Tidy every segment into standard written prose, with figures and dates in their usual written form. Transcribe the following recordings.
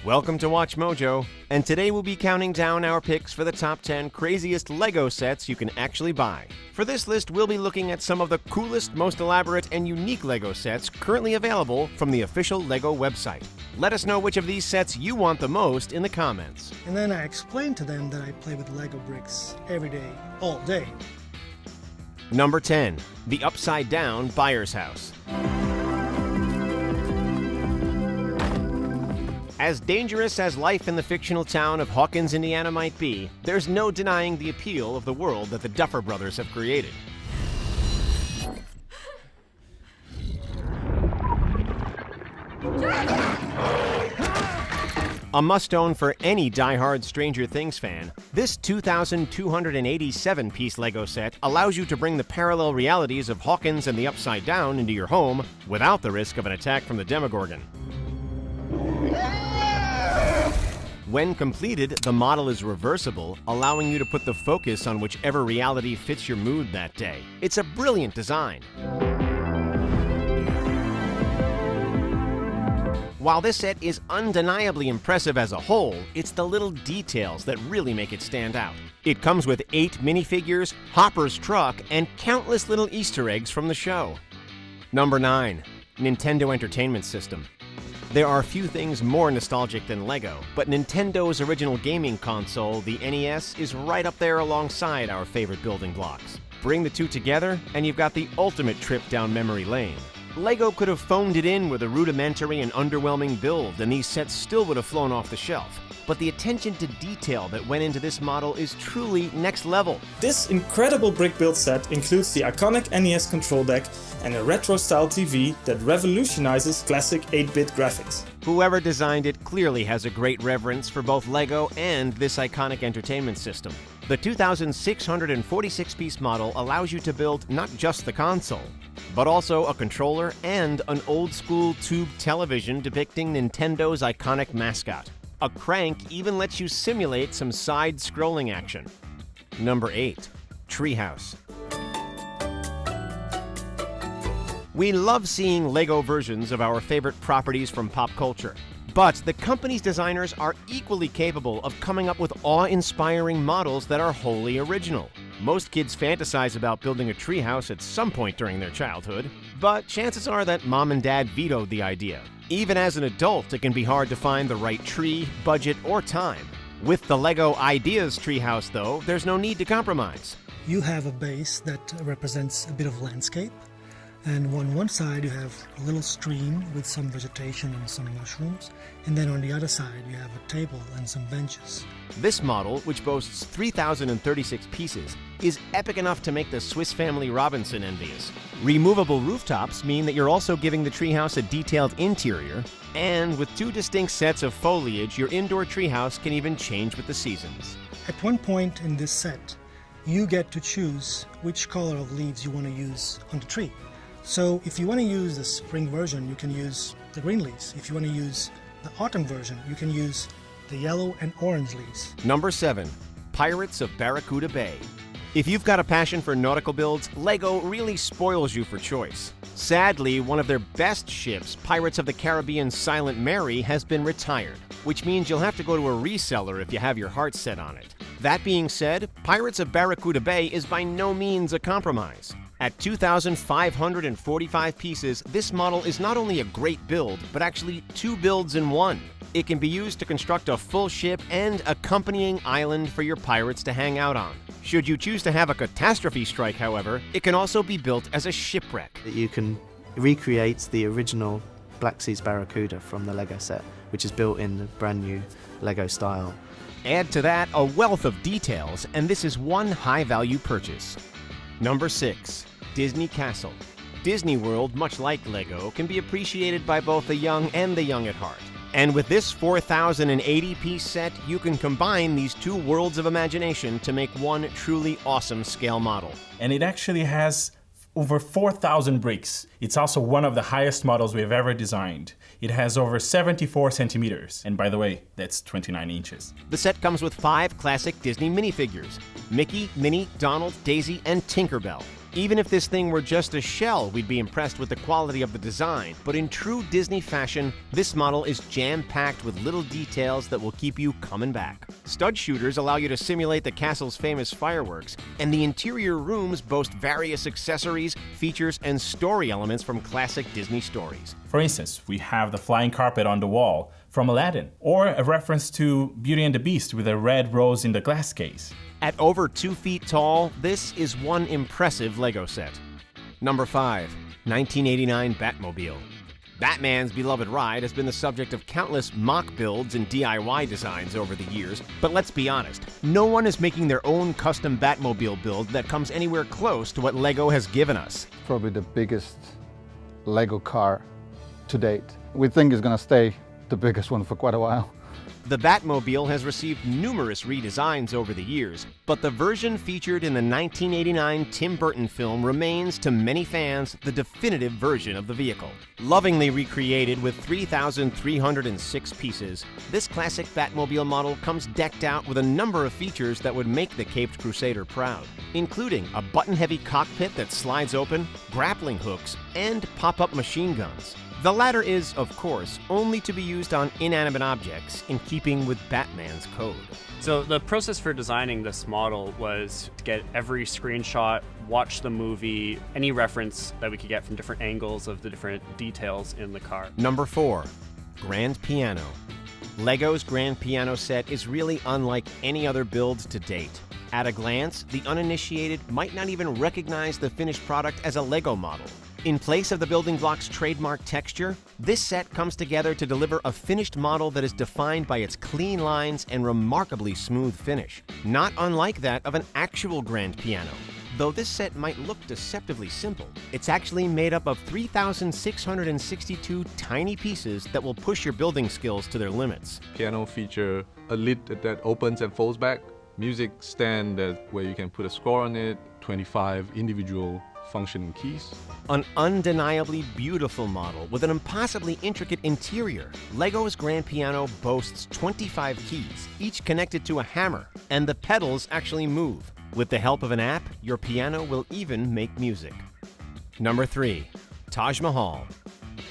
Welcome to Watch Mojo, and today we'll be counting down our picks for the top 10 craziest LEGO sets you can actually buy. For this list, we'll be looking at some of the coolest, most elaborate, and unique LEGO sets currently available from the official LEGO website. Let us know which of these sets you want the most in the comments. And then I explained to them that I play with LEGO bricks every day, all day. Number 10. The Upside Down Byers House. As dangerous as life in the fictional town of Hawkins, Indiana might be, there's no denying the appeal of the world that the Duffer Brothers have created. A must-own for any die-hard Stranger Things fan, this 2,287-piece LEGO set allows you to bring the parallel realities of Hawkins and the Upside Down into your home without the risk of an attack from the Demogorgon. When completed, the model is reversible, allowing you to put the focus on whichever reality fits your mood that day. It's a brilliant design. While this set is undeniably impressive as a whole, it's the little details that really make it stand out. It comes with 8 minifigures, Hopper's truck, and countless little Easter eggs from the show. Number 9. Nintendo Entertainment System. There are few things more nostalgic than LEGO, but Nintendo's original gaming console, the NES, is right up there alongside our favorite building blocks. Bring the two together, and you've got the ultimate trip down memory lane. LEGO could have phoned it in with a rudimentary and underwhelming build, and these sets still would have flown off the shelf. But the attention to detail that went into this model is truly next level. This incredible brick build set includes the iconic NES control deck and a retro-style TV that revolutionizes classic 8-bit graphics. Whoever designed it clearly has a great reverence for both LEGO and this iconic entertainment system. The 2,646-piece model allows you to build not just the console, but also a controller and an old-school tube television depicting Nintendo's iconic mascot. A crank even lets you simulate some side-scrolling action. Number 8. Treehouse. We love seeing LEGO versions of our favorite properties from pop culture, but the company's designers are equally capable of coming up with awe-inspiring models that are wholly original. Most kids fantasize about building a treehouse at some point during their childhood, but chances are that mom and dad vetoed the idea. Even as an adult, it can be hard to find the right tree, budget, or time. With the LEGO Ideas treehouse, though, there's no need to compromise. You have a base that represents a bit of landscape, and on one side you have a little stream with some vegetation and some mushrooms, and then on the other side you have a table and some benches. This model, which boasts 3,036 pieces, is epic enough to make the Swiss Family Robinson envious. Removable rooftops mean that you're also giving the treehouse a detailed interior, and with 2 distinct sets of foliage, your indoor treehouse can even change with the seasons. At one point in this set, you get to choose which color of leaves you want to use on the tree. So if you want to use the spring version, you can use the green leaves. If you want to use the autumn version, you can use the yellow and orange leaves. Number 7. Pirates of Barracuda Bay. If you've got a passion for nautical builds, LEGO really spoils you for choice. Sadly, one of their best ships, Pirates of the Caribbean Silent Mary, has been retired, which means you'll have to go to a reseller if you have your heart set on it. That being said, Pirates of Barracuda Bay is by no means a compromise. At 2,545 pieces, this model is not only a great build, but actually 2 builds in one. It can be used to construct a full ship and accompanying island for your pirates to hang out on. Should you choose to have a catastrophe strike, however, it can also be built as a shipwreck. You can recreate the original Black Seas Barracuda from the LEGO set, which is built in the brand new LEGO style. Add to that a wealth of details, and this is one high-value purchase. Number 6. Disney Castle. Disney World, much like LEGO, can be appreciated by both the young and the young at heart. And with this 4,080-piece set, you can combine these 2 worlds of imagination to make one truly awesome scale model. And it actually has over 4,000 bricks. It's also one of the highest models we've ever designed. It has over 74 centimeters. And by the way, that's 29 inches. The set comes with 5 classic Disney minifigures: Mickey, Minnie, Donald, Daisy, and Tinkerbell. Even if this thing were just a shell, we'd be impressed with the quality of the design, but in true Disney fashion, this model is jam-packed with little details that will keep you coming back. Stud shooters allow you to simulate the castle's famous fireworks, and the interior rooms boast various accessories, features, and story elements from classic Disney stories. For instance, we have the flying carpet on the wall from Aladdin, or a reference to Beauty and the Beast with a red rose in the glass case. At over 2 feet tall, this is one impressive Lego set. Number 5. 1989 Batmobile. Batman's beloved ride has been the subject of countless mock builds and DIY designs over the years, but let's be honest, no one is making their own custom Batmobile build that comes anywhere close to what Lego has given us. Probably the biggest Lego car to date. We think it's going to stay the biggest one for quite a while. The Batmobile has received numerous redesigns over the years, but the version featured in the 1989 Tim Burton film remains, to many fans, the definitive version of the vehicle. Lovingly recreated with 3,306 pieces, this classic Batmobile model comes decked out with a number of features that would make the Caped Crusader proud, including a button-heavy cockpit that slides open, grappling hooks, and pop-up machine guns. The latter is, of course, only to be used on inanimate objects, in keeping with Batman's code. So the process for designing this model was to get every screenshot, watch the movie, any reference that we could get from different angles of the different details in the car. Number 4. Grand Piano. Lego's Grand Piano set is really unlike any other build to date. At a glance, the uninitiated might not even recognize the finished product as a Lego model. In place of the building block's trademark texture, this set comes together to deliver a finished model that is defined by its clean lines and remarkably smooth finish, not unlike that of an actual grand piano. Though this set might look deceptively simple, it's actually made up of 3,662 tiny pieces that will push your building skills to their limits. Piano feature a lid that opens and folds back, music stand where you can put a score on it, 25 individual functioning keys. An undeniably beautiful model with an impossibly intricate interior. Lego's Grand Piano boasts 25 keys, each connected to a hammer, and the pedals actually move. With the help of an app, your piano will even make music. Number 3. Taj Mahal.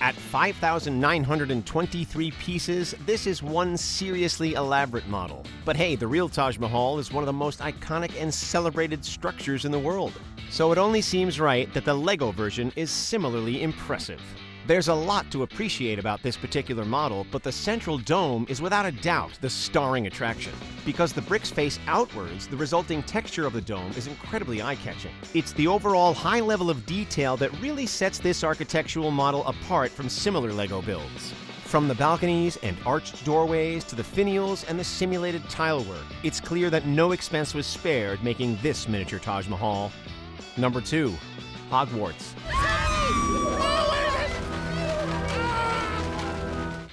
At 5,923 pieces, this is one seriously elaborate model. But hey, the real Taj Mahal is one of the most iconic and celebrated structures in the world. So it only seems right that the Lego version is similarly impressive. There's a lot to appreciate about this particular model, but the central dome is without a doubt the starring attraction. Because the bricks face outwards, the resulting texture of the dome is incredibly eye-catching. It's the overall high level of detail that really sets this architectural model apart from similar Lego builds. From the balconies and arched doorways to the finials and the simulated tile work, it's clear that no expense was spared making this miniature Taj Mahal. Number 2. Hogwarts.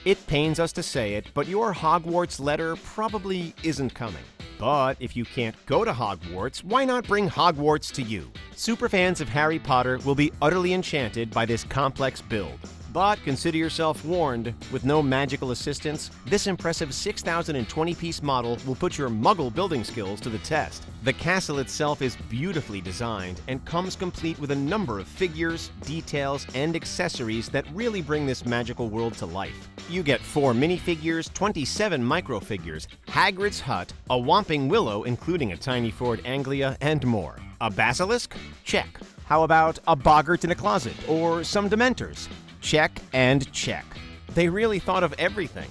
It pains us to say it, but your Hogwarts letter probably isn't coming. But if you can't go to Hogwarts, why not bring Hogwarts to you? Superfans of Harry Potter will be utterly enchanted by this complex build. But consider yourself warned, with no magical assistance, this impressive 6,020-piece model will put your Muggle building skills to the test. The castle itself is beautifully designed and comes complete with a number of figures, details, and accessories that really bring this magical world to life. You get 4 minifigures, 27 microfigures, Hagrid's hut, a Whomping Willow including a tiny Ford Anglia, and more. A basilisk? Check. How about a boggart in a closet, or some Dementors? Check and check. They really thought of everything.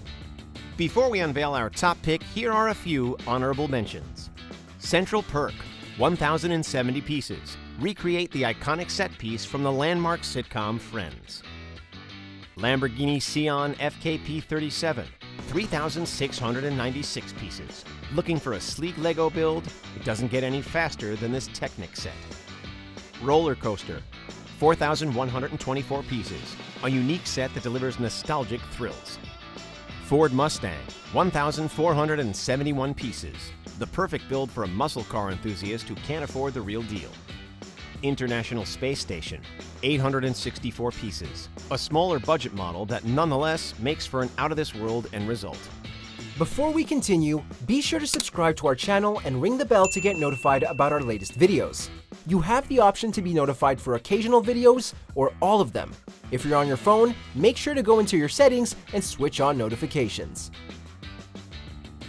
Before we unveil our top pick, here are a few honorable mentions. Central Perk, 1,070 pieces. Recreate the iconic set piece from the landmark sitcom Friends. Lamborghini Sián FKP 37, 3,696 pieces. Looking for a sleek Lego build? It doesn't get any faster than this Technic set. Roller Coaster, 4,124 pieces. A unique set that delivers nostalgic thrills. Ford Mustang, 1,471 pieces. The perfect build for a muscle car enthusiast who can't afford the real deal. International Space Station, 864 pieces. A smaller budget model that nonetheless makes for an out-of-this-world end result. Before we continue, be sure to subscribe to our channel and ring the bell to get notified about our latest videos. You have the option to be notified for occasional videos or all of them. If you're on your phone, make sure to go into your settings and switch on notifications.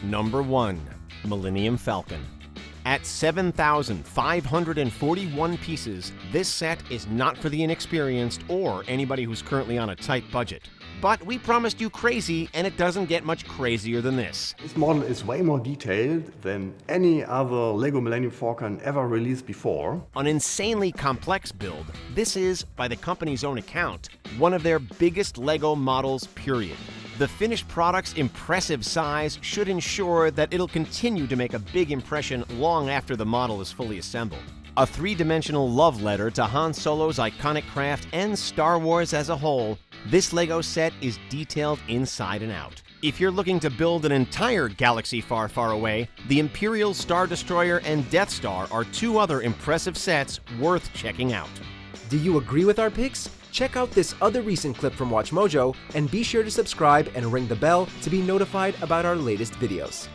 Number 1. Millennium Falcon. At 7,541 pieces, this set is not for the inexperienced or anybody who's currently on a tight budget. But we promised you crazy, and it doesn't get much crazier than this. This model is way more detailed than any other LEGO Millennium Falcon ever released before. An insanely complex build, this is, by the company's own account, one of their biggest LEGO models, period. The finished product's impressive size should ensure that it'll continue to make a big impression long after the model is fully assembled. A three-dimensional love letter to Han Solo's iconic craft and Star Wars as a whole, this LEGO set is detailed inside and out. If you're looking to build an entire galaxy far, far away, the Imperial Star Destroyer and Death Star are two other impressive sets worth checking out. Do you agree with our picks? Check out this other recent clip from WatchMojo and be sure to subscribe and ring the bell to be notified about our latest videos.